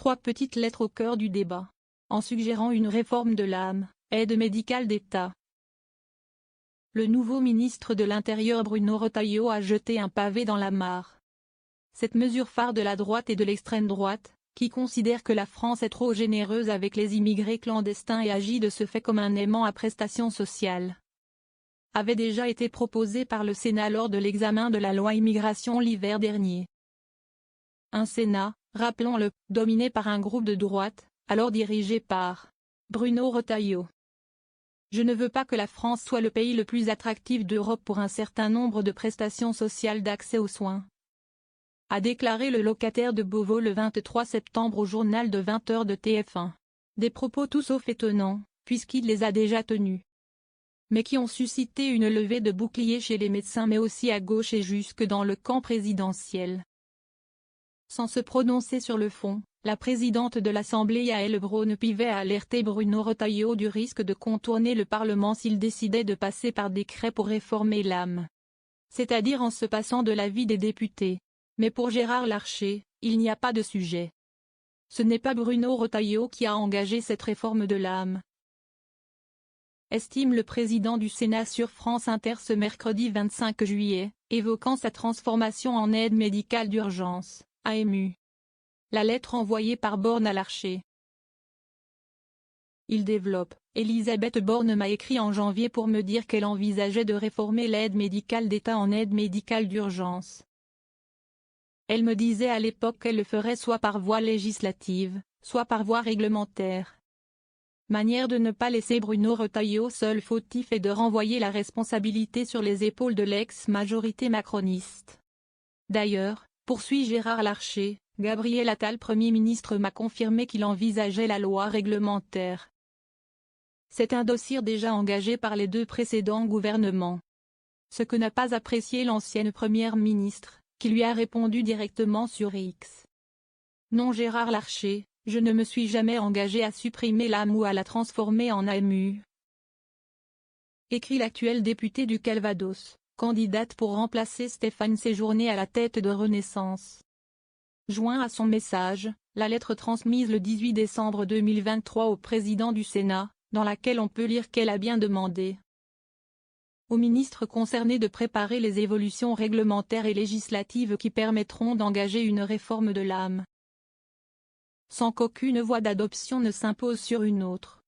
3 petites lettres au cœur du débat. En suggérant une réforme de l'AME, aide médicale d'État. Le nouveau ministre de l'Intérieur Bruno Retailleau a jeté un pavé dans la mare. Cette mesure phare de la droite et de l'extrême droite, qui considère que la France est trop généreuse avec les immigrés clandestins et agit de ce fait comme un aimant à prestations sociales, avait déjà été proposée par le Sénat lors de l'examen de la loi immigration l'hiver dernier. Un Sénat, rappelons-le, dominé par un groupe de droite, alors dirigé par Bruno Retailleau. Je ne veux pas que la France soit le pays le plus attractif d'Europe pour un certain nombre de prestations sociales d'accès aux soins, a déclaré le locataire de Beauvau le 23 septembre au journal de 20h de TF1. Des propos tout sauf étonnants, puisqu'il les a déjà tenus, mais qui ont suscité une levée de boucliers chez les médecins mais aussi à gauche et jusque dans le camp présidentiel. Sans se prononcer sur le fond, la présidente de l'Assemblée Yaël Braun-Pivet a alerté Bruno Retailleau du risque de contourner le Parlement s'il décidait de passer par décret pour réformer l'AME, c'est-à-dire en se passant de l'avis des députés. Mais pour Gérard Larcher, il n'y a pas de sujet. Ce n'est pas Bruno Retailleau qui a engagé cette réforme de l'AME, estime le président du Sénat sur France Inter ce mercredi 25 juillet, évoquant sa transformation en aide médicale d'urgence, AMU. La lettre envoyée par Borne à Larcher. Il développe. Elisabeth Borne m'a écrit en janvier pour me dire qu'elle envisageait de réformer l'aide médicale d'État en aide médicale d'urgence. Elle me disait à l'époque qu'elle le ferait soit par voie législative, soit par voie réglementaire. Manière de ne pas laisser Bruno Retailleau seul fautif et de renvoyer la responsabilité sur les épaules de l'ex-majorité macroniste. D'ailleurs, poursuit Gérard Larcher, Gabriel Attal Premier ministre m'a confirmé qu'il envisageait la loi réglementaire. C'est un dossier déjà engagé par les 2 précédents gouvernements. Ce que n'a pas apprécié l'ancienne première ministre, qui lui a répondu directement sur X. Non Gérard Larcher, je ne me suis jamais engagé à supprimer l'AME ou à la transformer en AMU. Écrit l'actuelle députée du Calvados, candidate pour remplacer Stéphane Séjourné à la tête de Renaissance. Joint à son message, la lettre transmise le 18 décembre 2023 au président du Sénat, dans laquelle on peut lire qu'elle a bien demandé aux ministres concernés de préparer les évolutions réglementaires et législatives qui permettront d'engager une réforme de l'AME, sans qu'aucune voie d'adoption ne s'impose sur une autre.